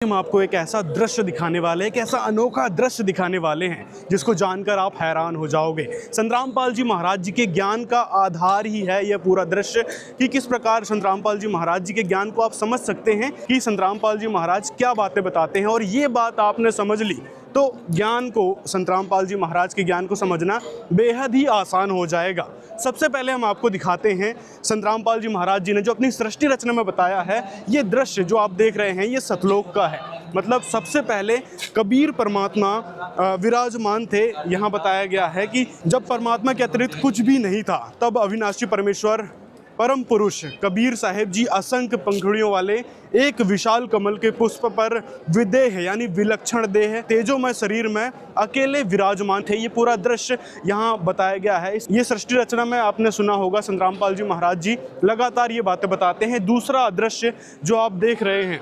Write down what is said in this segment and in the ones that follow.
हम आपको एक ऐसा दृश्य दिखाने वाले हैं, एक ऐसा अनोखा दृश्य दिखाने वाले हैं जिसको जानकर आप हैरान हो जाओगे। संत रामपाल जी महाराज जी के ज्ञान का आधार ही है यह पूरा दृश्य कि किस प्रकार संत रामपाल जी महाराज जी के ज्ञान को आप समझ सकते हैं कि संत रामपाल जी महाराज क्या बातें बताते हैं। और ये बात आपने समझ ली तो ज्ञान को, संत रामपाल जी महाराज के ज्ञान को समझना बेहद ही आसान हो जाएगा। सबसे पहले हम आपको दिखाते हैं संत रामपाल जी महाराज जी ने जो अपनी सृष्टि रचना में बताया है। ये दृश्य जो आप देख रहे हैं ये सतलोक का है। मतलब सबसे पहले कबीर परमात्मा विराजमान थे। यहाँ बताया गया है कि जब परमात्मा के अतिरिक्त कुछ भी नहीं था तब अविनाशी परमेश्वर परम पुरुष कबीर साहिब जी असंख्य पंखुड़ियों वाले एक विशाल कमल के पुष्प पर विदेह यानी विलक्षण देह तेजोमय शरीर में अकेले विराजमान थे। ये पूरा दृश्य यहाँ बताया गया है। ये सृष्टि रचना में आपने सुना होगा संत रामपाल जी महाराज जी लगातार ये बातें बताते हैं। दूसरा दृश्य जो आप देख रहे हैं,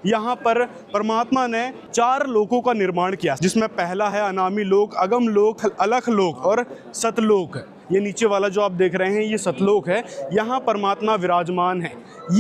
यहाँ पर परमात्मा ने 4 लोकों का निर्माण किया, जिसमें पहला है अनामी लोक, अगम लोक, अलख लोक और सतलोक। ये नीचे वाला जो आप देख रहे हैं ये सतलोक है। यहाँ परमात्मा विराजमान है।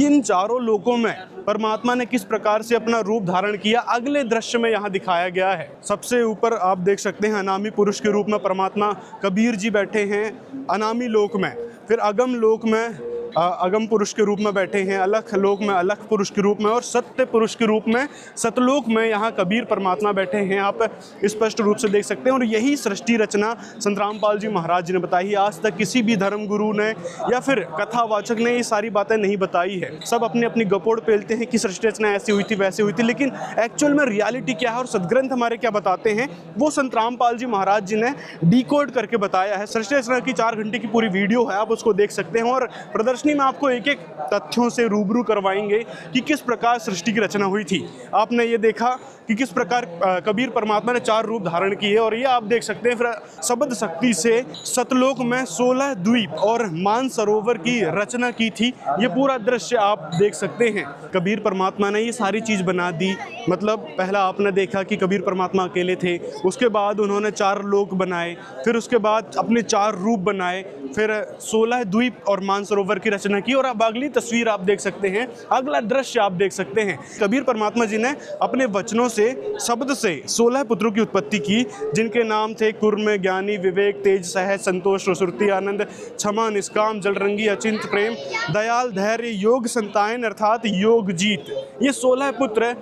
इन चारों लोकों में परमात्मा ने किस प्रकार से अपना रूप धारण किया अगले दृश्य में यहाँ दिखाया गया है। सबसे ऊपर आप देख सकते हैं अनामी पुरुष के रूप में परमात्मा कबीर जी बैठे हैं अनामी लोक में। फिर अगम लोक में अगम पुरुष के रूप में बैठे हैं, अलख लोक में अलख पुरुष के रूप में और सत्य पुरुष के रूप में सतलोक में यहाँ कबीर परमात्मा बैठे हैं। आप स्पष्ट रूप से देख सकते हैं। और यही सृष्टि रचना संत रामपाल जी महाराज जी ने बताई है। आज तक किसी भी धर्म गुरु ने या फिर कथावाचक ने ये सारी बातें नहीं बताई है। सब अपनी अपनी गपोड़ पेलते हैं कि सृष्टि रचना ऐसी हुई थी वैसी हुई थी, लेकिन एक्चुअल में रियलिटी क्या है और सदग्रंथ हमारे क्या बताते हैं वो संत रामपाल जी महाराज जी ने डिकोड करके बताया है। सृष्टि रचना की 4 घंटे की पूरी वीडियो है, आप उसको देख सकते हैं। और प्रदर्शनी में आपको एक एक तथ्यों से रूबरू करवाएंगे कि किस प्रकार सृष्टि की रचना हुई थी। आपने ये देखा कि किस प्रकार कबीर परमात्मा ने 4 रूप धारण किए। और ये आप देख सकते हैं फिर शब्द शक्ति से सतलोक में 16 द्वीप और मान सरोवर की रचना की थी। ये पूरा दृश्य आप देख सकते हैं। कबीर परमात्मा ने ये सारी चीज़ बना दी। मतलब पहला आपने देखा कि कबीर परमात्मा अकेले थे, उसके बाद उन्होंने 4 लोक बनाए, फिर उसके बाद अपने 4 रूप बनाए, फिर 16 द्वीप और मान सरोवर की रचना की। और अब अगली तस्वीर आप देख सकते हैं, अगला दृश्य आप देख सकते हैं। कबीर परमात्मा जी ने अपने वचनों से, शब्द से 16 पुत्रों की उत्पत्ति की, जिनके नाम थे कुर्म, ज्ञानी, विवेक, तेज, सहज, संतोष, सुश्रुति, आनंद, क्षमा, निष्काम, जलरंगी, अचिंत, प्रेम, दयाल, धैर्य, योग, संतायन अर्थात योग जीत। ये 16 पुत्र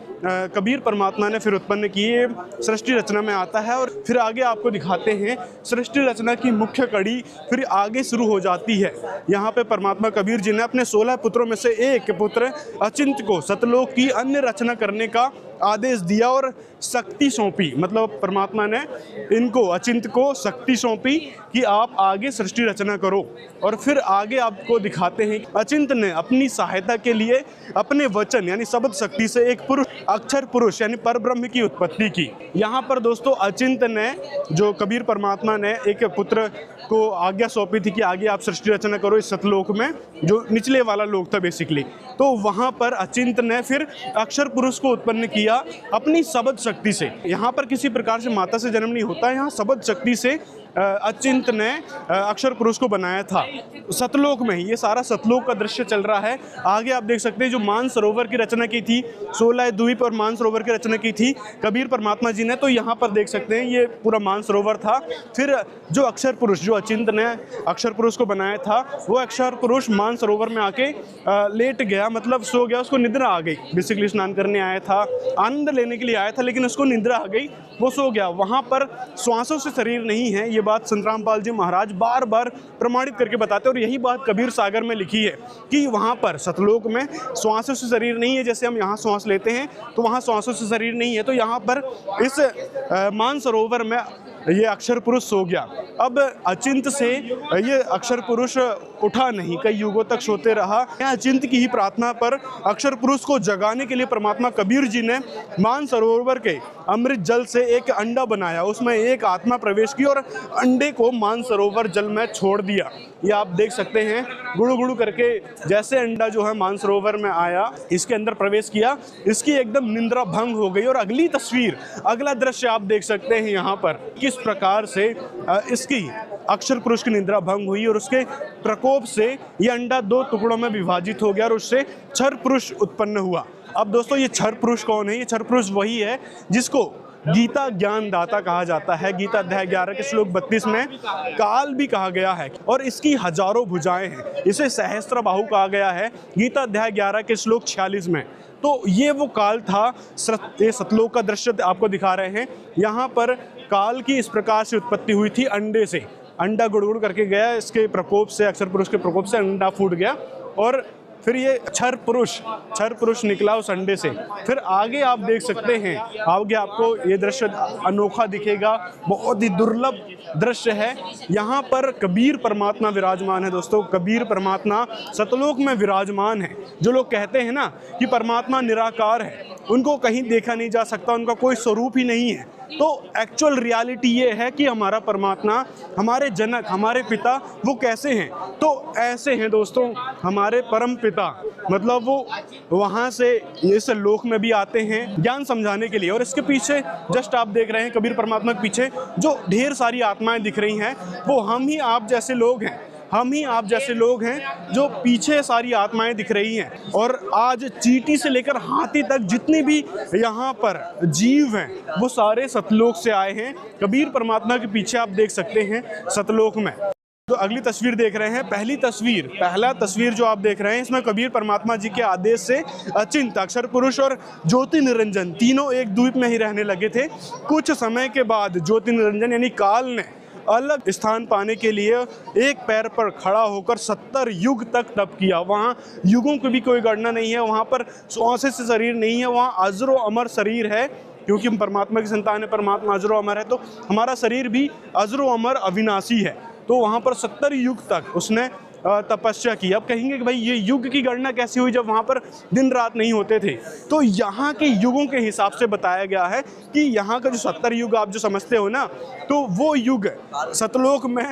कबीर परमात्मा ने फिर उत्पन्न किए, सृष्टि रचना में आता है। और फिर आगे आपको दिखाते हैं सृष्टि रचना की मुख्य कड़ी फिर आगे शुरू हो जाती है। यहाँ पे परमात्मा कबीर जी ने अपने 16 पुत्रों में से एक पुत्र अचिंत को सतलोक की अन्य रचना करने का आदेश दिया और शक्ति सौंपी। मतलब परमात्मा ने इनको, अचिंत को शक्ति सौंपी कि आप आगे सृष्टि रचना करो। और फिर आगे आपको दिखाते हैं अचिंत ने अपनी सहायता के लिए अपने वचन यानी शब्द शक्ति से एक पुरुष, अक्षर पुरुष यानी परब्रह्म की उत्पत्ति की। यहाँ पर दोस्तों अचिंत ने, जो कबीर परमात्मा ने एक पुत्र को आज्ञा सौंपी थी कि आगे आप सृष्टि रचना करो इस सतलोक में, जो निचले वाला लोक था बेसिकली, तो वहाँ पर अचिंत ने फिर अक्षर पुरुष को उत्पन्न किया अपनी शब्द शक्ति से। यहाँ पर किसी प्रकार से माता से जन्म नहीं होता, यहाँ शब्द शक्ति से अचिंत ने अक्षर पुरुष को बनाया था सतलोक में ही। ये सारा सतलोक का दृश्य चल रहा है। आगे आप देख सकते हैं जो मान सरोवर की रचना की थी, 16 द्वीप और मान सरोवर की रचना की थी कबीर परमात्मा जी ने, तो यहाँ पर देख सकते हैं ये पूरा मान सरोवर था। फिर जो अक्षर पुरुष, जो अचिंत ने अक्षर पुरुष को बनाया था, वो अक्षर पुरुष मान सरोवर में आके लेट गया, मतलब सो गया, उसको निद्रा आ गई। बेसिकली स्नान करने आया था, आनंद लेने के लिए आया था, लेकिन उसको निद्रा आ गई, वो सो गया। वहाँ पर श्वासों से शरीर नहीं है, ये बात संत रामपाल जी महाराज बार बार प्रमाणित करके बताते हैं। और यही बात कबीर सागर में लिखी है कि वहाँ पर सतलोक में श्वासों से शरीर नहीं है। जैसे हम यहाँ श्वास लेते हैं तो वहाँ श्वासों से शरीर नहीं है, तो यहाँ पर इस मान सरोवर में ये अक्षर पुरुष सो गया। अब अचिंत से ये अक्षर पुरुष उठा नहीं, कई युगों तक सोते रहा। अचिंत की ही प्रार्थना पर अक्षर पुरुष को जगाने के लिए परमात्मा कबीर जी ने मान सरोवर के अमृत जल से एक अंडा बनाया, उसमें एक आत्मा प्रवेश की और अंडे को मान सरोवर जल में छोड़ दिया। ये आप देख सकते हैं, गुड़ू गुड़ू करके जैसे अंडा जो है मान सरोवर में आया, इसके अंदर प्रवेश किया, इसकी एकदम निंद्रा भंग हो गई। और अगली तस्वीर, अगला दृश्य आप देख सकते हैं यहाँ पर किस प्रकार से इसकी अक्षर पुरुष की निद्रा भंग हुई और उसके प्रकोप से यह अंडा 2 टुकड़ों में विभाजित हो गया और उससे क्षर पुरुष उत्पन्न हुआ। अब दोस्तों ये क्षर पुरुष कौन है? ये क्षर पुरुष वही है जिसको गीता ज्ञानदाता कहा जाता है। गीता अध्याय 11 के श्लोक 32 में काल भी कहा गया है और इसकी हजारों भुजाएं हैं। इसे सहस्त्र बाहु कहा गया है गीता अध्याय 11 के श्लोक 46 में। तो ये वो काल था। ये सतलोक का दृश्य आपको दिखा रहे हैं। यहाँ पर काल की इस प्रकार से उत्पत्ति हुई थी अंडे से। अंडा गुड़गुड़ करके गया, इसके प्रकोप से, अक्षर पुरुष के प्रकोप से अंडा फूट गया और फिर ये क्षर पुरुष निकला उस अंडे से। फिर आगे आप देख सकते हैं, आगे आपको ये दृश्य अनोखा दिखेगा, बहुत ही दुर्लभ दृश्य है। यहाँ पर कबीर परमात्मा विराजमान है दोस्तों। कबीर परमात्मा सतलोक में विराजमान है। जो लोग कहते हैं ना कि परमात्मा निराकार है, उनको कहीं देखा नहीं जा सकता, उनका कोई स्वरूप ही नहीं है, तो एक्चुअल रियलिटी ये है कि हमारा परमात्मा, हमारे जनक, हमारे पिता वो कैसे हैं? तो ऐसे हैं दोस्तों हमारे परम पिता। मतलब वो वहाँ से इस लोक में भी आते हैं ज्ञान समझाने के लिए। और इसके पीछे जस्ट आप देख रहे हैं कबीर परमात्मा के पीछे जो ढेर सारी आत्माएं दिख रही हैं, वो हम ही आप जैसे लोग हैं। हम ही आप जैसे लोग हैं जो पीछे सारी आत्माएं दिख रही हैं। और आज चींटी से लेकर हाथी तक जितनी भी यहाँ पर जीव हैं वो सारे सतलोक से आए हैं। कबीर परमात्मा के पीछे आप देख सकते हैं सतलोक में। तो अगली तस्वीर देख रहे हैं, पहला तस्वीर जो आप देख रहे हैं, इसमें कबीर परमात्मा जी के आदेश से अचिंत, अक्षर पुरुष और ज्योति निरंजन तीनों एक द्वीप में ही रहने लगे थे। कुछ समय के बाद ज्योति निरंजन यानी काल ने अलग स्थान पाने के लिए एक पैर पर खड़ा होकर 70 युग तक तप किया। वहाँ युगों की भी कोई गणना नहीं है, वहाँ पर श्वास से शरीर नहीं है, वहाँ अजरो अमर शरीर है। क्योंकि हम परमात्मा की संतान है, परमात्मा अजरो अमर है, तो हमारा शरीर भी अजरो अमर अविनाशी है। तो वहाँ पर 70 युग तक उसने तपस्या की। अब कहेंगे कि भाई ये युग की गणना कैसी हुई जब वहाँ पर दिन रात नहीं होते थे? तो यहाँ के युगों के हिसाब से बताया गया है कि यहाँ का जो 70 युग आप जो समझते हो ना, तो वो युग सतलोक में,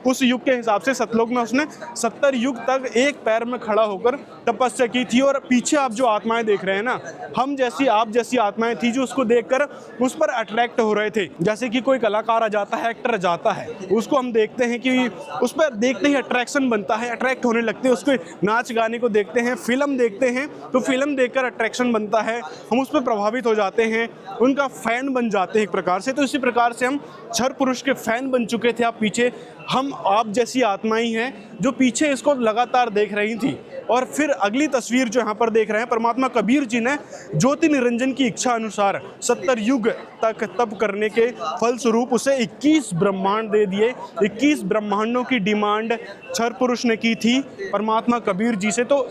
उस युग के हिसाब से सतलोक में उसने 70 युग तक एक पैर में खड़ा होकर तपस्या की थी। और पीछे आप जो आत्माएं देख रहे हैं ना, हम जैसी आप जैसी आत्माएं थी जो उसको देखकर उस पर अट्रैक्ट हो रहे थे। जैसे कि कोई कलाकार आ जाता है, एक्टर आ जाता है, उसको हम देखते हैं कि उस पर देखते ही अट्रैक्शन बनता है, अट्रैक्ट होने लगते हैं। उसके नाच गाने को देखते हैं, फिल्म देखते हैं तो फिल्म देखकर अट्रैक्शन बनता है, हम उस पर प्रभावित हो जाते हैं, उनका फैन बन जाते हैं एक प्रकार से। तो इसी प्रकार से हम क्षर पुरुष के फैन बन चुके थे। आप पीछे हम आप जैसी आत्माएं हैं जो पीछे इसको लगातार देख रही थी। और फिर अगली तस्वीर जो यहाँ पर देख रहे हैं, परमात्मा कबीर जी ने ज्योति निरंजन की इच्छा अनुसार 70 युग तक तप करने के फलस्वरूप उसे 21 ब्रह्मांड दे दिए। 21 ब्रह्मांडों की डिमांड क्षर पुरुष ने की थी परमात्मा कबीर जी से, तो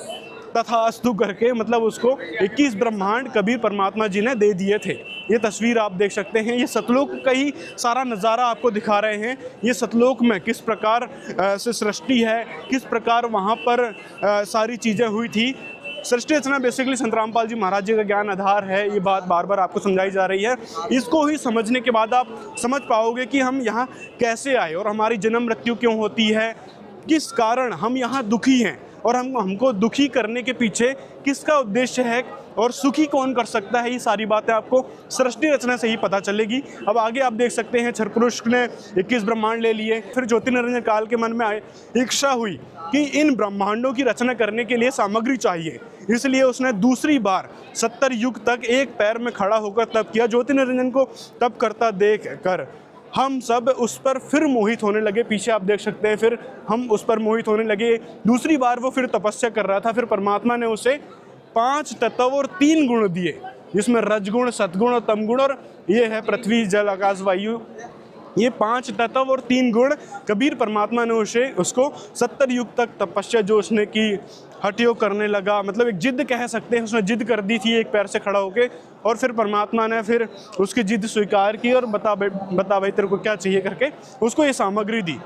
तथास्तु करके मतलब उसको 21 ब्रह्मांड कबीर परमात्मा जी ने दे दिए थे। ये तस्वीर आप देख सकते हैं, ये सतलोक का ही सारा नज़ारा आपको दिखा रहे हैं। ये सतलोक में किस प्रकार से सृष्टि है, किस प्रकार वहाँ पर सारी चीज़ें हुई थी। सृष्टि रचना बेसिकली संत रामपाल जी महाराज जी का ज्ञान आधार है। ये बात बार बार आपको समझाई जा रही है। इसको ही समझने के बाद आप समझ पाओगे कि हम यहाँ कैसे आए और हमारी जन्म मृत्यु क्यों होती है, किस कारण हम यहाँ दुखी हैं और हमको दुखी करने के पीछे किसका उद्देश्य है और सुखी कौन कर सकता है। ये सारी बातें आपको सृष्टि रचना से ही पता चलेगी। अब आगे आप देख सकते हैं क्षर पुरुष ने 21 ब्रह्मांड ले लिए। फिर ज्योति निरंजन काल के मन में इच्छा हुई कि इन ब्रह्मांडों की रचना करने के लिए सामग्री चाहिए, इसलिए उसने दूसरी बार 70 युग तक एक पैर में खड़ा होकर तप किया। ज्योति निरंजन को तप करता देख कर हम सब उस पर फिर मोहित होने लगे। पीछे आप देख सकते हैं, फिर हम उस पर मोहित होने लगे। दूसरी बार वो फिर तपस्या कर रहा था। फिर परमात्मा ने उसे 5 तत्व और 3 गुण दिए, जिसमें रजगुण, सतगुण और तमगुण, और ये है पृथ्वी, जल, आकाश, वायु। ये 5 तत्व और 3 गुण कबीर परमात्मा ने उसको 70 युग तक तपस्या जो उसने की हटियो करने लगा। मतलब एक जिद कह सकते हैं, उसने जिद कर दी थी एक पैर से खड़ा होके। और फिर परमात्मा ने फिर उसकी जिद स्वीकार की और बता भाई तेरे को क्या चाहिए करके उसको ये सामग्री दी।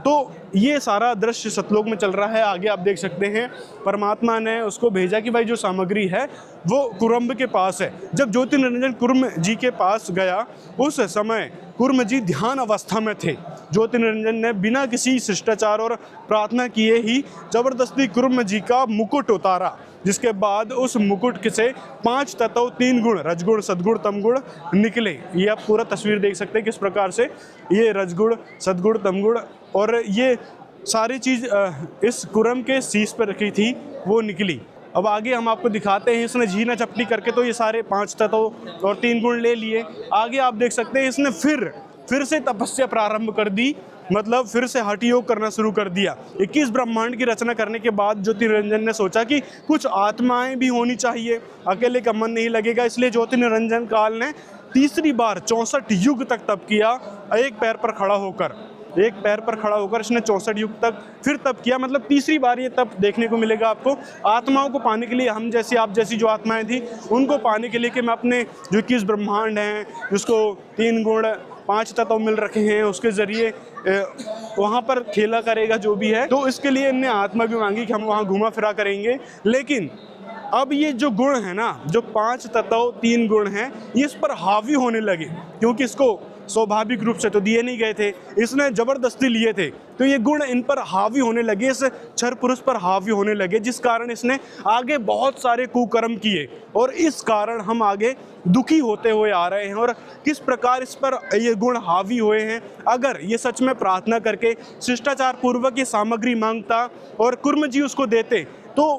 तो ये सारा दृश्य सतलोक में चल रहा है। आगे आप देख सकते हैं परमात्मा ने उसको भेजा कि भाई जो सामग्री है वो कुरम्ब के पास है। जब ज्योति निरंजन कुर्म जी के पास गया, उस समय कुर्म जी ध्यान अवस्था में थे। ज्योति निरंजन ने बिना किसी शिष्टाचार और प्रार्थना किए ही जबरदस्ती कुर्म जी का मुकुट उतारा, जिसके बाद उस मुकुट से 5 तत्व 3 गुण, रजगुण, सद्गुण, तमगुण निकले। ये आप पूरा तस्वीर देख सकते हैं किस प्रकार से ये रजगुण, सद्गुण, तमगुण और ये सारी चीज़ इस कुरम के शीश पर रखी थी वो निकली। अब आगे हम आपको दिखाते हैं, इसने झीना चपटी करके तो ये सारे 5 तत्व और 3 गुण ले लिए। आगे आप देख सकते हैं इसने फिर से तपस्या प्रारंभ कर दी, मतलब फिर से हठ योग करना शुरू कर दिया। 21 ब्रह्मांड की रचना करने के बाद ज्योतिर्निरंजन ने सोचा कि कुछ आत्माएं भी होनी चाहिए, अकेले का मन नहीं लगेगा, इसलिए ज्योतिर्निरंजन काल ने तीसरी बार 64 युग तक तप किया। एक पैर पर खड़ा होकर इसने 64 युग तक फिर तप किया, मतलब तीसरी बार ये तप देखने को मिलेगा आपको। आत्माओं को पाने के लिए, हम जैसी आप जैसी जो आत्माएं थी उनको पाने के लिए कि मैं अपने जो 21 ब्रह्मांड हैं, जिसको 3 गुण 5 तत्व मिल रखे हैं, उसके ज़रिए वहाँ पर खेला करेगा जो भी है। तो इसके लिए इनने आत्मा भी मांगी कि हम वहाँ घुमा फिरा करेंगे। लेकिन अब ये जो गुण है ना, जो 5 तत्व 3 गुण हैं, ये इस पर हावी होने लगे, क्योंकि इसको स्वाभाविक रूप से तो दिए नहीं गए थे, इसने ज़बरदस्ती लिए थे। तो ये गुण इन पर हावी होने लगे, इस क्षर पुरुष पर हावी होने लगे, जिस कारण इसने आगे बहुत सारे कुकर्म किए और इस कारण हम आगे दुखी होते हुए आ रहे हैं। और किस प्रकार इस पर ये गुण हावी हुए हैं, अगर ये सच में प्रार्थना करके शिष्टाचार पूर्वक ये सामग्री मांगता और कुर्म जी उसको देते तो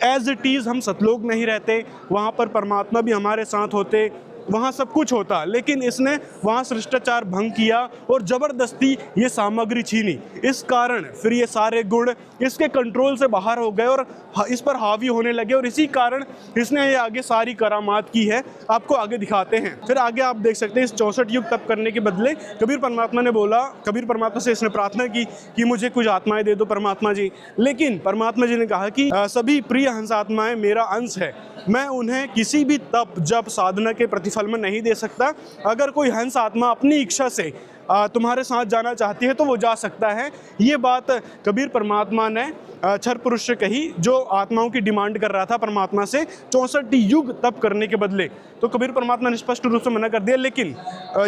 एज इट इज़ हम सतलोक में ही रहते, वहाँ पर परमात्मा भी हमारे साथ होते, वहाँ सब कुछ होता। लेकिन इसने वहाँ शिष्टाचार भंग किया और ज़बरदस्ती ये सामग्री छीनी, इस कारण फिर ये सारे गुण इसके कंट्रोल से बाहर हो गए और इस पर हावी होने लगे, और इसी कारण इसने ये आगे सारी करामात की है। आपको आगे दिखाते हैं। फिर आगे आप देख सकते हैं, इस 64 युग तप करने के बदले कबीर परमात्मा से इसने प्रार्थना की कि मुझे कुछ आत्माएं दे दो परमात्मा जी। लेकिन परमात्मा जी ने कहा कि सभी प्रिय हंस आत्माएं मेरा अंश है, मैं उन्हें किसी भी तप जप साधना के प्रतिफल में नहीं दे सकता। अगर कोई हंस आत्मा अपनी इच्छा से तुम्हारे साथ जाना चाहती है तो वो जा सकता है। ये बात कबीर परमात्मा ने क्षर पुरुष से कही, जो आत्माओं की डिमांड कर रहा था परमात्मा से 64 युग तप करने के बदले। तो कबीर परमात्मा ने स्पष्ट रूप से मना कर दिया, लेकिन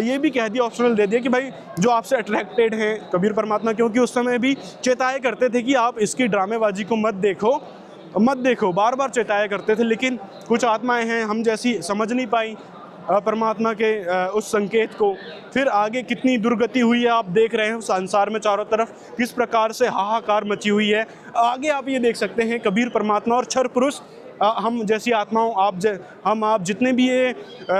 ये भी कह दिया, ऑप्शनल दे दिया कि भाई जो आपसे अट्रैक्टेड हैं कबीर परमात्मा, क्योंकि उस समय भी चेताया करते थे कि आप इसकी ड्रामेबाजी को मत देखो, बार बार चेताया करते थे। लेकिन कुछ आत्माएं हैं हम जैसी समझ नहीं पाई परमात्मा के उस संकेत को। फिर आगे कितनी दुर्गति हुई है आप देख रहे हैं, संसार में चारों तरफ किस प्रकार से हाहाकार मची हुई है। आगे आप ये देख सकते हैं, कबीर परमात्मा और क्षर पुरुष हम जैसी आत्माओं, आप जितने भी ये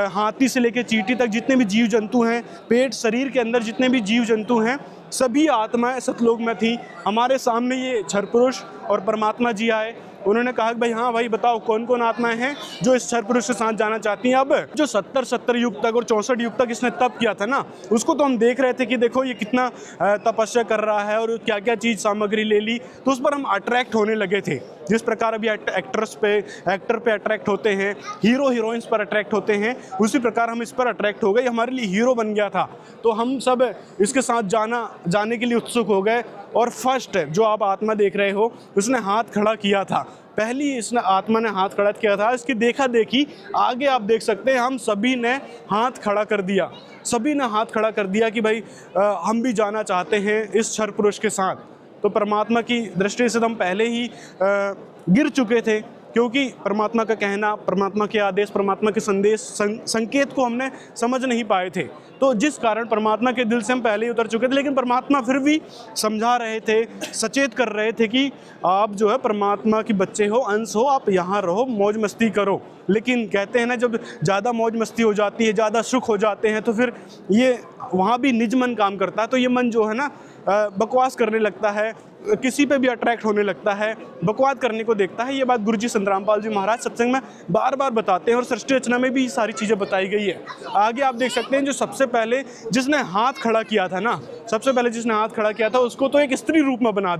हाथी से लेकर चींटी तक जितने भी जीव जंतु हैं, पेट शरीर के अंदर जितने भी जीव जंतु हैं, सभी आत्माएं सतलोक में थी। हमारे सामने ये क्षर पुरुष और परमात्मा जी आए, उन्होंने कहा कि भाई हाँ भाई बताओ कौन कौन आत्माएं हैं जो इस क्षर पुरुष के साथ जाना चाहती हैं। अब जो 70 युग तक और 64 युग तक इसने तप किया था ना, उसको तो हम देख रहे थे कि देखो ये कितना तपस्या कर रहा है और क्या क्या चीज़ सामग्री ले ली, तो उस पर हम अट्रैक्ट होने लगे थे। जिस प्रकार अभी एक्टर पे अट्रैक्ट होते हैं, हीरो हीरोइंस पर अट्रैक्ट होते हैं, उसी प्रकार हम इस पर अट्रैक्ट हो गए। हमारे लिए हीरो बन गया था, तो हम सब इसके साथ जाने के लिए उत्सुक हो गए। और फर्स्ट जो आप आत्मा देख रहे हो, उसने हाथ खड़ा किया था, पहली इसने आत्मा ने हाथ खड़ा किया था। इसकी देखा देखी आगे आप देख सकते हैं, हम सभी ने हाथ खड़ा कर दिया कि भाई हम भी जाना चाहते हैं इस क्षर पुरुष के साथ। तो परमात्मा की दृष्टि से हम पहले ही गिर चुके थे, क्योंकि परमात्मा का कहना, परमात्मा के आदेश, परमात्मा के संदेश, संकेत को हमने समझ नहीं पाए थे। तो जिस कारण परमात्मा के दिल से हम पहले ही उतर चुके थे। लेकिन परमात्मा फिर भी समझा रहे थे, सचेत कर रहे थे कि आप जो है परमात्मा के बच्चे हो, अंश हो, आप यहाँ रहो, मौज मस्ती करो। लेकिन कहते हैं ना, जब ज़्यादा मौज मस्ती हो जाती है, ज़्यादा सुख हो जाते हैं, तो फिर ये वहाँ भी निज मन काम करता है। तो ये मन जो है ना बकवास करने लगता है, किसी पे भी अट्रैक्ट होने लगता है, बकवास करने को देखता है। ये बात गुरुजी संतरामपाल जी महाराज सत्संग में बार बार बताते हैं और सृष्टि रचना में भी ये सारी चीज़ें बताई गई है। आगे आप देख सकते हैं, जो सबसे पहले जिसने हाथ खड़ा किया था ना, उसको तो एक स्त्री रूप में बना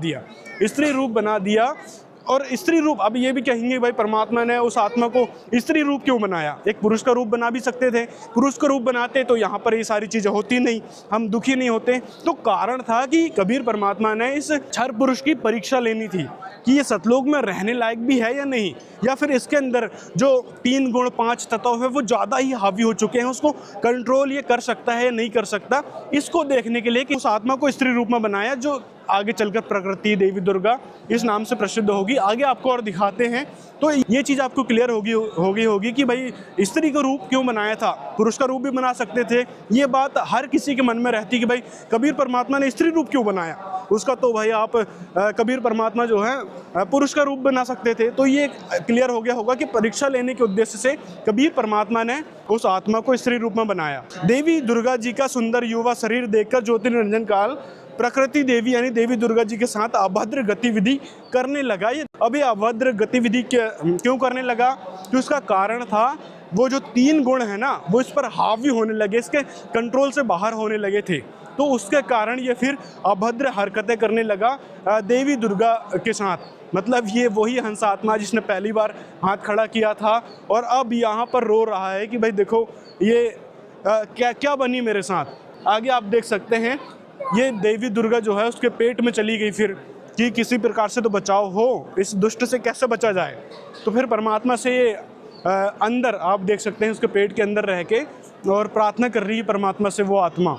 दिया। और स्त्री रूप, अब ये भी कहेंगे भाई परमात्मा ने उस आत्मा को स्त्री रूप क्यों बनाया, एक पुरुष का रूप बना भी सकते थे। पुरुष का रूप बनाते तो यहाँ पर ये सारी चीज़ें होती नहीं, हम दुखी नहीं होते। तो कारण था कि कबीर परमात्मा ने इस क्षर पुरुष की परीक्षा लेनी थी कि ये सतलोक में रहने लायक भी है या नहीं, या फिर इसके अंदर जो 3 गुण 5 तत्व है वो ज़्यादा ही हावी हो चुके हैं, उसको कंट्रोल ये कर सकता है या नहीं कर सकता। इसको देखने के लिए कि उस आत्मा को स्त्री रूप में बनाया, जो आगे चलकर प्रकृति देवी दुर्गा इस नाम से प्रसिद्ध होगी। आगे आपको और दिखाते हैं तो ये चीज़ आपको क्लियर होगी कि भाई स्त्री का रूप क्यों बनाया था, पुरुष का रूप भी बना सकते थे। ये बात हर किसी के मन में रहती कि भाई कबीर परमात्मा ने स्त्री रूप क्यों बनाया, उसका तो भाई आप कबीर परमात्मा जो है पुरुष का रूप बना सकते थे। तो ये क्लियर हो गया होगा कि परीक्षा लेने के उद्देश्य से कबीर परमात्मा ने उस आत्मा को स्त्री रूप में बनाया। देवी दुर्गा जी का सुंदर युवा शरीर देखकर ज्योति निरंजन काल प्रकृति देवी यानी देवी दुर्गा जी के साथ अभद्र गतिविधि करने लगा। ये अभी अभद्र गतिविधि क्यों करने लगा, कि उसका कारण था वो जो 3 गुण है ना वो इस पर हावी होने लगे, इसके कंट्रोल से बाहर होने लगे थे। तो उसके कारण ये फिर अभद्र हरकतें करने लगा देवी दुर्गा के साथ। मतलब ये वही हंस आत्मा जिसने पहली बार हाथ खड़ा किया था और अब यहाँ पर रो रहा है कि भाई देखो ये क्या क्या बनी मेरे साथ। आगे आप देख सकते हैं ये देवी दुर्गा जो है उसके पेट में चली गई फिर कि किसी प्रकार से तो बचाव हो, इस दुष्ट से कैसे बचा जाए। तो फिर परमात्मा से ये अंदर आप देख सकते हैं उसके पेट के अंदर रह के और प्रार्थना कर रही है परमात्मा से वो आत्मा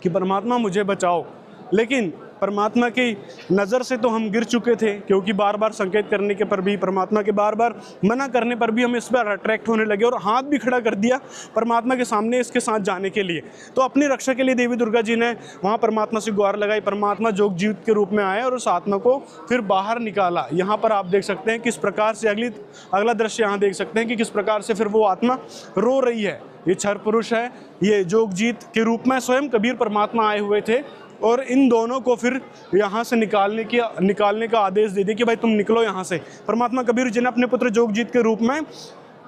कि परमात्मा मुझे बचाओ। लेकिन परमात्मा की नज़र से तो हम गिर चुके थे, क्योंकि बार बार संकेत करने के पर भी, परमात्मा के बार बार मना करने पर भी हम इस पर अट्रैक्ट होने लगे और हाथ भी खड़ा कर दिया परमात्मा के सामने इसके साथ जाने के लिए। तो अपनी रक्षा के लिए देवी दुर्गा जी ने वहाँ परमात्मा से गुहार लगाई। परमात्मा जोग जीवित के रूप में आए और उस आत्मा को फिर बाहर निकाला। यहाँ पर आप देख सकते हैं किस प्रकार से अगला दृश्य यहाँ देख सकते हैं कि किस प्रकार से फिर वो आत्मा रो रही है। ये क्षर पुरुष है, ये जोगजीत के रूप में स्वयं कबीर परमात्मा आए हुए थे और इन दोनों को फिर यहाँ से निकालने का आदेश दे दिया कि भाई तुम निकलो यहाँ से। परमात्मा कबीर जी ने अपने पुत्र जोगजीत के रूप में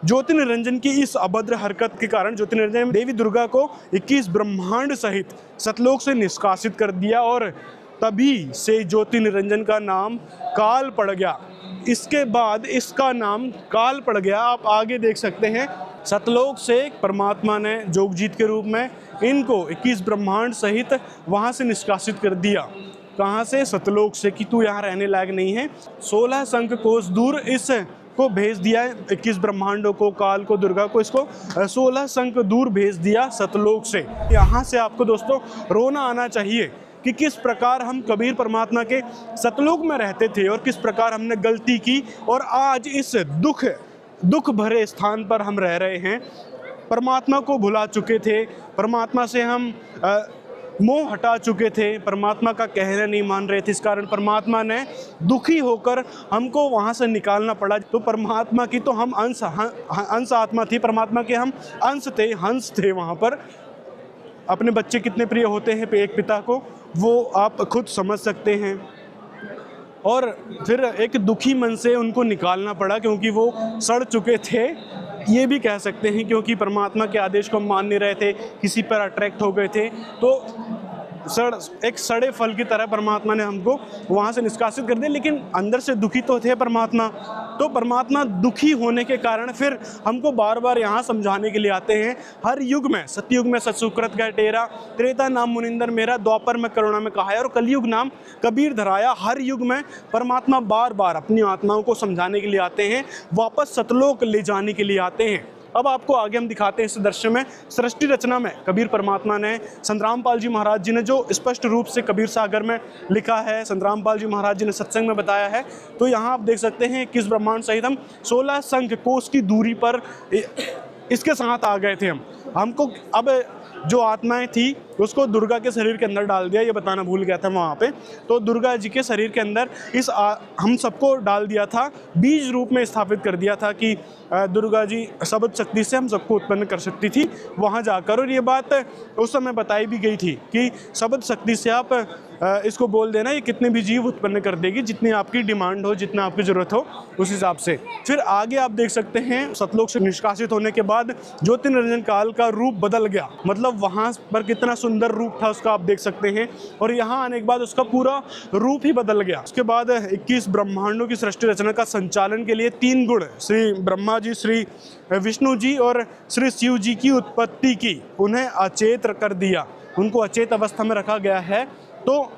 ज्योति निरंजन की इस अभद्र हरकत के कारण ज्योति निरंजन देवी दुर्गा को 21 ब्रह्मांड सहित सतलोक से निष्कासित कर दिया और तभी से ज्योति निरंजन का नाम काल पड़ गया। इसके बाद इसका नाम काल पड़ गया। आप आगे देख सकते हैं सतलोक से परमात्मा ने जोगजीत के रूप में इनको 21 ब्रह्मांड सहित वहाँ से निष्कासित कर दिया। कहाँ से? सतलोक से, कि तू यहाँ रहने लायक नहीं है। 16 शंख कोस दूर इस को भेज दिया, 21 ब्रह्मांडों को, काल को, दुर्गा को, इसको 16 शंख दूर भेज दिया सतलोक से। यहाँ से आपको दोस्तों रोना आना चाहिए कि किस प्रकार हम कबीर परमात्मा के सतलोक में रहते थे और किस प्रकार हमने गलती की और आज इस दुख भरे स्थान पर हम रह रहे हैं। परमात्मा को भुला चुके थे, परमात्मा से हम मोह हटा चुके थे, परमात्मा का कहना नहीं मान रहे थे। इस कारण परमात्मा ने दुखी होकर हमको वहाँ से निकालना पड़ा। तो परमात्मा की तो हम अंश आत्मा थी, परमात्मा के हम अंश थे, हंस थे। वहाँ पर अपने बच्चे कितने प्रिय होते हैं एक पिता को, वो आप खुद समझ सकते हैं। और फिर एक दुखी मन से उनको निकालना पड़ा क्योंकि वो सड़ चुके थे, ये भी कह सकते हैं, क्योंकि परमात्मा के आदेश को मान नहीं रहे थे, किसी पर अट्रैक्ट हो गए थे। तो एक सड़े फल की तरह परमात्मा ने हमको वहाँ से निष्कासित कर दिया। लेकिन अंदर से दुखी तो थे परमात्मा। तो परमात्मा दुखी होने के कारण फिर हमको बार बार यहाँ समझाने के लिए आते हैं। हर युग में, सतयुग में सत्सुकृत गए टेरा, त्रेता नाम मुनिंदर मेरा, द्वापर में करुणा में कहाया और कलयुग नाम कबीर धराया। हर युग में परमात्मा बार बार अपनी आत्माओं को समझाने के लिए आते हैं, वापस सतलोक ले जाने के लिए आते हैं। अब आपको आगे हम दिखाते हैं इस दृश्य में सृष्टि रचना में कबीर परमात्मा ने, संतराम पाल जी महाराज जी ने जो स्पष्ट रूप से कबीर सागर में लिखा है, संतराम पाल जी महाराज जी ने सत्संग में बताया है। तो यहाँ आप देख सकते हैं 21 ब्रह्मांड सहित हम 16 शंख कोस की दूरी पर इसके साथ आ गए थे। हमको अब जो आत्माएं थी उसको दुर्गा के शरीर के अंदर डाल दिया, ये बताना भूल गया था वहाँ पे। तो दुर्गा जी के शरीर के अंदर हम सबको डाल दिया था, बीज रूप में स्थापित कर दिया था कि दुर्गा जी शब्द शक्ति से हम सबको उत्पन्न कर सकती थी वहाँ जाकर। और ये बात उस समय बताई भी गई थी कि शब्द शक्ति से आप इसको बोल देना, ये कितने भी जीव उत्पन्न कर देगी, जितनी आपकी डिमांड हो, जितना आपकी ज़रूरत हो उस हिसाब से। फिर आगे आप देख सकते हैं सतलोक से निष्कासित होने के बाद ज्योति निरंजन काल का रूप बदल गया। मतलब वहाँ पर कितना सुंदर रूप था उसका आप देख सकते हैं, और यहाँ आने के बाद उसका पूरा रूप ही बदल गया। उसके बाद 21 ब्रह्मांडों की सृष्टि रचना का संचालन के लिए 3 गुण, श्री ब्रह्मा जी, श्री विष्णु जी और श्री शिव जी की उत्पत्ति की, उन्हें अचेत कर दिया, उनको अचेत अवस्था में रखा गया है। तो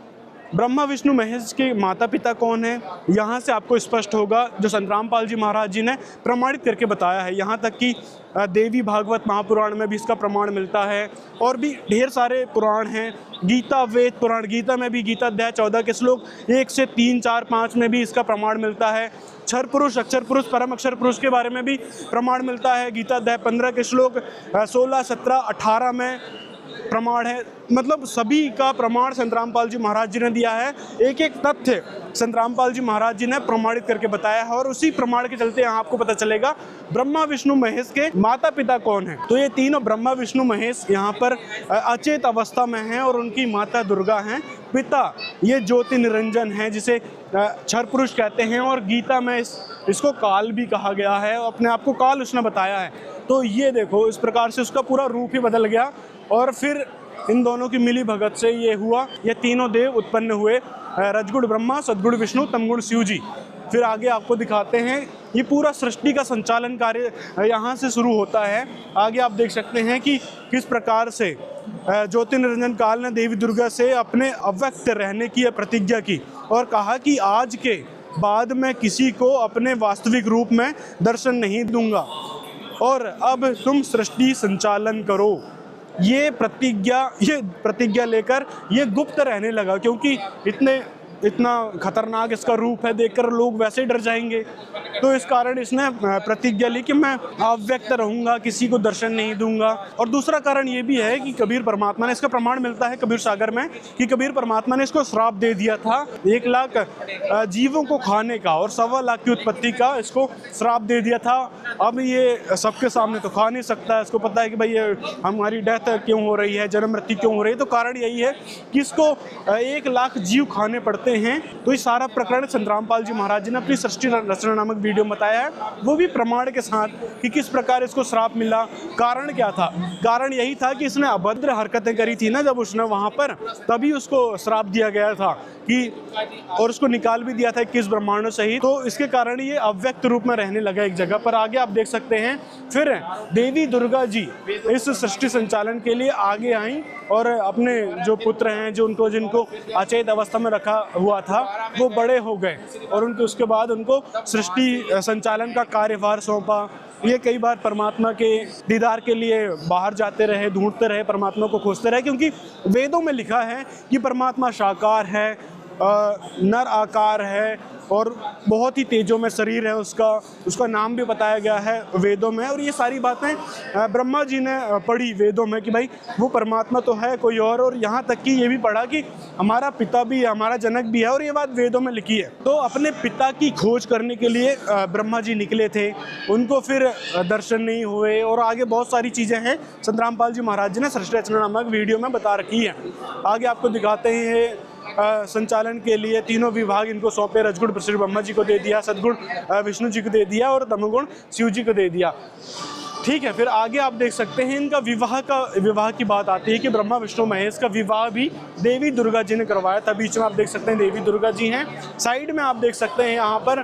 ब्रह्मा विष्णु महेश के माता पिता कौन है, यहाँ से आपको स्पष्ट होगा, जो संतरामपाल जी महाराज जी ने प्रमाणित करके बताया है। यहाँ तक कि देवी भागवत महापुराण में भी इसका प्रमाण मिलता है, और भी ढेर सारे पुराण हैं। गीता वेद पुराण, गीता में भी गीता अध्याय 14 के श्लोक 1 से 3, 4, 5 में भी इसका प्रमाण मिलता है। क्षर पुरुष, अक्षर पुरुष, परम अक्षर पुरुष के बारे में भी प्रमाण मिलता है। गीता अध्याय 15 के श्लोक 16, 17, 18 में प्रमाण है। मतलब सभी का प्रमाण संतरामपाल जी महाराज जी ने दिया है। एक एक तथ्य संतरामपाल जी महाराज जी ने प्रमाणित करके बताया है, और उसी प्रमाण के चलते यहाँ आपको पता चलेगा ब्रह्मा विष्णु महेश के माता पिता कौन है। तो ये तीनों ब्रह्मा विष्णु महेश यहाँ पर अचेत अवस्था में हैं, और उनकी माता दुर्गा हैं। पिता ये ज्योति निरंजन है, जिसे क्षर पुरुष कहते हैं, और गीता में इसको काल भी कहा गया है। अपने आप को काल उसने बताया है। तो ये देखो, इस प्रकार से उसका पूरा रूप ही बदल गया, और फिर इन दोनों की मिली भगत से ये हुआ, ये तीनों देव उत्पन्न हुए, रजगुण ब्रह्मा, सदगुण विष्णु, तमगुण शिव जी। फिर आगे आपको दिखाते हैं, ये पूरा सृष्टि का संचालन कार्य यहाँ से शुरू होता है। आगे आप देख सकते हैं कि किस प्रकार से ज्योति निरंजन काल ने देवी दुर्गा से अपने अव्यक्त रहने की प्रतिज्ञा की, और कहा कि आज के बाद मैं किसी को अपने वास्तविक रूप में दर्शन नहीं दूंगा, और अब तुम सृष्टि संचालन करो। ये प्रतिज्ञा लेकर ये गुप्त रहने लगा, क्योंकि इतना खतरनाक इसका रूप है, देखकर लोग वैसे ही डर जाएंगे। तो इस कारण इसने प्रतिज्ञा ली कि मैं अव्यक्त रहूंगा, किसी को दर्शन नहीं दूंगा। और दूसरा कारण ये भी है कि कबीर परमात्मा ने, इसका प्रमाण मिलता है कबीर सागर में, कि कबीर परमात्मा ने इसको श्राप दे दिया था 1 लाख जीवों को खाने का, और 1.25 लाख की उत्पत्ति का इसको श्राप दे दिया था। अब ये सबके सामने तो खा नहीं सकता, इसको पता है कि भाई ये हमारी डेथ क्यों हो रही है, जन्म मृत्यु क्यों हो रही है। तो कारण यही है कि इसको 1 लाख जीव खाने पड़ते हैं। तो ये सारा प्रकरण संतरामपाल जी महाराज जी ने अपनी सृष्टि रचना नामक वीडियो में बताया है, वो भी प्रमाण के साथ, कि किस प्रकार इसको श्राप मिला। कारण क्या था? कारण यही था कि इसने अभद्र हरकतें करी थी ना जब उसने वहां पर, तभी उसको श्राप दिया गया था कि, और उसको निकाल भी दिया था 21 ब्रह्मांडों सहित। तो इसके कारण ये अव्यक्त रूप में रहने लगा एक जगह पर। आगे आप देख सकते हैं, फिर देवी दुर्गा जी इस सृष्टि संचालन के लिए आगे आई, और अपने जो पुत्र हैं, जो जिनको अचेत अवस्था में रखा हुआ था, वो बड़े हो गए, और उसके बाद उनको सृष्टि संचालन का कार्यभार सौंपा। ये कई बार परमात्मा के दीदार के लिए बाहर जाते रहे, ढूंढते रहे, परमात्मा को खोजते रहे, क्योंकि वेदों में लिखा है कि परमात्मा साकार है, नर आकार है, और बहुत ही तेजों में शरीर है उसका नाम भी बताया गया है वेदों में। और ये सारी बातें ब्रह्मा जी ने पढ़ी वेदों में कि भाई वो परमात्मा तो है कोई और यहाँ तक कि ये भी पढ़ा कि हमारा पिता भी है, हमारा जनक भी है, और ये बात वेदों में लिखी है। तो अपने पिता की खोज करने के लिए ब्रह्मा जी निकले थे, उनको फिर दर्शन नहीं हुए, और आगे बहुत सारी चीज़ें हैं संतरामपाल जी महाराज जी ने सृष्टि रचना नामक वीडियो में बता रखी है। आगे आपको दिखाते हैं, संचालन के लिए तीनों विभाग इनको सौंपे। रजगुण श्री ब्रह्मा जी को दे दिया, सदगुण विष्णु जी को दे दिया, और तमोगुण शिव जी को दे दिया। ठीक है, फिर आगे आप देख सकते हैं इनका विवाह की बात आती है कि ब्रह्मा विष्णु महेश का विवाह भी देवी दुर्गा जी ने करवाया था। बीच में आप देख सकते हैं देवी दुर्गा जी हैं, साइड में आप देख सकते हैं यहाँ पर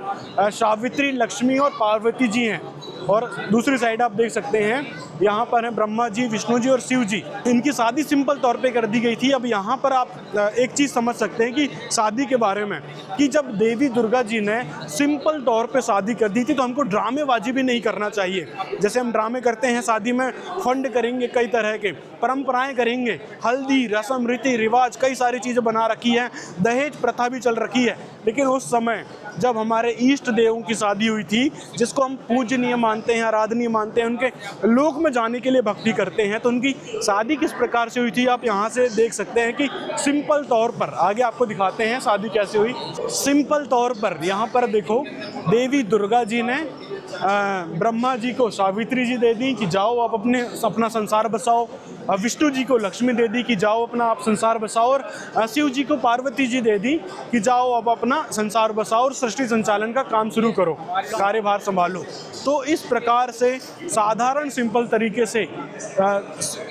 सावित्री, लक्ष्मी और पार्वती जी हैं, और दूसरी साइड आप देख सकते हैं यहाँ पर है ब्रह्मा जी, विष्णु जी और शिव जी। इनकी शादी सिंपल तौर पे कर दी गई थी। अब यहाँ पर आप एक चीज़ समझ सकते हैं कि शादी के बारे में, कि जब देवी दुर्गा जी ने सिंपल तौर पे शादी कर दी थी, तो हमको ड्रामेबाजी भी नहीं करना चाहिए। जैसे हम ड्रामे करते हैं शादी में, फंड करेंगे, कई तरह के परंपराएं करेंगे, हल्दी, रस्म, रीति रिवाज, कई सारी चीज़ें बना रखी हैं, दहेज प्रथा भी चल रखी है। लेकिन उस समय जब हमारे इष्ट देवों की शादी हुई थी, जिसको हम पूजनीय मानते हैं, आराधनीय मानते हैं, उनके लोक में जाने के लिए भक्ति करते हैं, तो उनकी शादी किस प्रकार से हुई थी आप यहाँ से देख सकते हैं कि सिंपल तौर पर, आगे आपको दिखाते हैं शादी कैसे हुई। सिंपल तौर पर यहाँ पर देखो, देवी दुर्गा जी ने ब्रह्मा जी को सावित्री जी दे दी कि जाओ आप अपना संसार बसाओ, विष्णु जी को लक्ष्मी दे दी कि जाओ अपना आप संसार बसाओ, और शिव जी को पार्वती जी दे दी कि जाओ अब अपना संसार बसाओ और सृष्टि संचालन का काम शुरू करो, कार्यभार संभालो। तो इस प्रकार से साधारण सिंपल तरीके से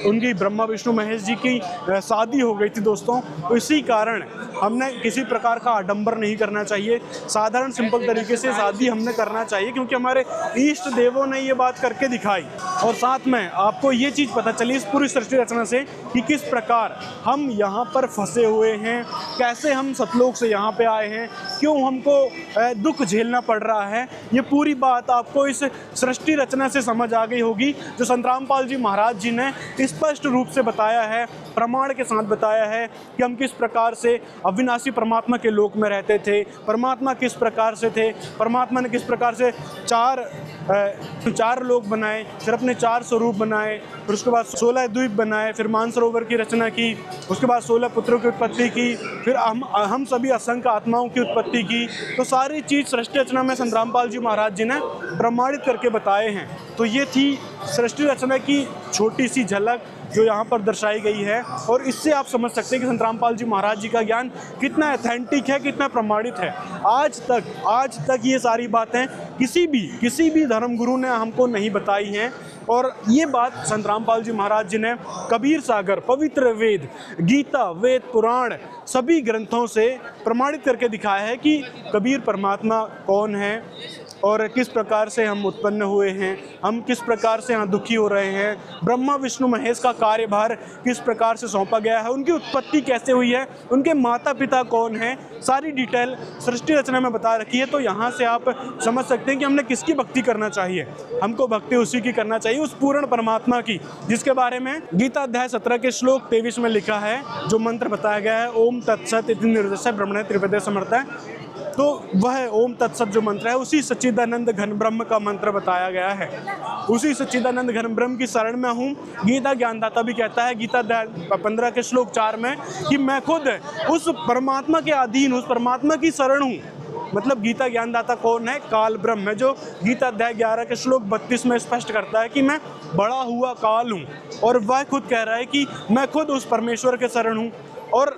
उनकी ब्रह्मा विष्णु महेश जी की शादी हो गई थी दोस्तों। तो इसी कारण हमने किसी प्रकार का आडंबर नहीं करना चाहिए, साधारण सिंपल तरीके से शादी हमने करना चाहिए, क्योंकि हमारे इष्ट देवों ने ये बात करके दिखाई। और साथ में आपको ये चीज़ पता चली इस पूरी सृष्टि रचना से कि किस प्रकार हम यहाँ पर फंसे हुए हैं, कैसे हम सतलोक से यहाँ पे आए हैं, क्यों हमको दुख झेलना पड़ रहा है। ये पूरी बात आपको इस सृष्टि रचना से समझ आ गई होगी, जो संत रामपाल जी महाराज जी ने स्पष्ट रूप से बताया है, प्रमाण के साथ बताया है कि हम किस प्रकार से अविनाशी परमात्मा के लोक में रहते थे, परमात्मा किस प्रकार से थे, परमात्मा ने किस प्रकार से चार लोक बनाए, फिर अपने 4 स्वरूप बनाए, फिर उसके बाद 16 द्वीप बनाए, फिर मानसरोवर की रचना की, उसके बाद 16 पुत्रों की उत्पत्ति की, फिर हम सभी असंख्य आत्माओं की उत्पत्ति की। तो सारी चीज़ सृष्टि रचना में संत रामपाल जी महाराज जी ने प्रमाणित करके बताए हैं। तो ये थी सृष्टि रचना की छोटी सी झलक जो यहाँ पर दर्शाई गई है, और इससे आप समझ सकते हैं कि संत रामपाल जी महाराज जी का ज्ञान कितना ऑथेंटिक है, कितना प्रमाणित है। आज तक ये सारी बातें किसी भी धर्मगुरु ने हमको नहीं बताई हैं। और ये बात संत रामपाल जी महाराज जी ने कबीर सागर, पवित्र वेद, गीता, वेद पुराण सभी ग्रंथों से प्रमाणित करके दिखाया है कि कबीर परमात्मा कौन है और किस प्रकार से हम उत्पन्न हुए हैं, हम किस प्रकार से यहाँ दुखी हो रहे हैं, ब्रह्मा विष्णु महेश का कार्यभार किस प्रकार से सौंपा गया है, उनकी उत्पत्ति कैसे हुई है, उनके माता पिता कौन हैं, सारी डिटेल सृष्टि रचना में बता रखी है। तो यहाँ से आप समझ सकते हैं कि हमने किसकी भक्ति करना चाहिए। हमको भक्ति उसी की करना चाहिए, उस पूर्ण परमात्मा की, जिसके बारे में गीता अध्याय 17 के श्लोक 23 में लिखा है, जो मंत्र बताया गया है, ओम तत्सत इति निर्देश ब्रह्मणे त्रिपदे समर्थ। तो वह ओम तत्सत जो मंत्र है उसी सच्चिदानंद घन ब्रह्म का मंत्र बताया गया है। उसी सच्चिदानंद घन ब्रह्म की शरण में हूँ। गीता ज्ञानदाता भी कहता है गीता 15 के श्लोक 4 में कि मैं खुद उस परमात्मा के अधीन, उस परमात्मा की शरण हूँ। मतलब गीता ज्ञानदाता कौन है? काल ब्रह्म है, जो गीता अध्याय 11 के श्लोक 32 में स्पष्ट करता है कि मैं बड़ा हुआ काल हूँ। और वह खुद कह रहा है कि मैं खुद उस परमेश्वर के शरण हूँ। और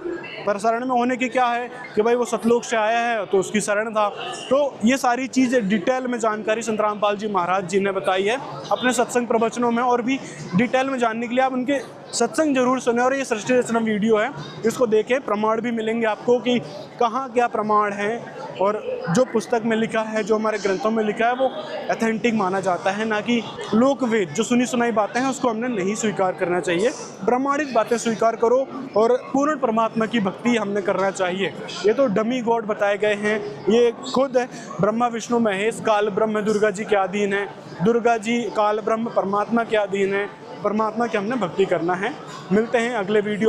पर शरण में होने की क्या है कि भाई वो सतलोक से आया है तो उसकी शरण था। तो ये सारी चीज़ें डिटेल में जानकारी संत रामपाल जी महाराज जी ने बताई है अपने सत्संग प्रवचनों में, और भी डिटेल में जानने के लिए आप उनके सत्संग जरूर सुने। और ये सृष्टि रचना वीडियो है, इसको देखें, प्रमाण भी मिलेंगे आपको कि कहाँ क्या प्रमाण है। और जो पुस्तक में लिखा है, जो हमारे ग्रंथों में लिखा है, वो ऑथेंटिक माना जाता है, ना कि लोकवेद जो सुनी सुनाई बातें हैं उसको हमने नहीं स्वीकार करना चाहिए। प्रमाणित बातें स्वीकार करो और पूर्ण परमात्मा की भक्ति हमने करना चाहिए। ये तो डमी गॉड बताए गए हैं, ये खुद ब्रह्मा विष्णु महेश काल ब्रह्म दुर्गा जी के अधीन है, दुर्गा जी काल ब्रह्म परमात्मा के अधीन है। परमात्मा की हमने भक्ति करना है। मिलते हैं अगले वीडियो में।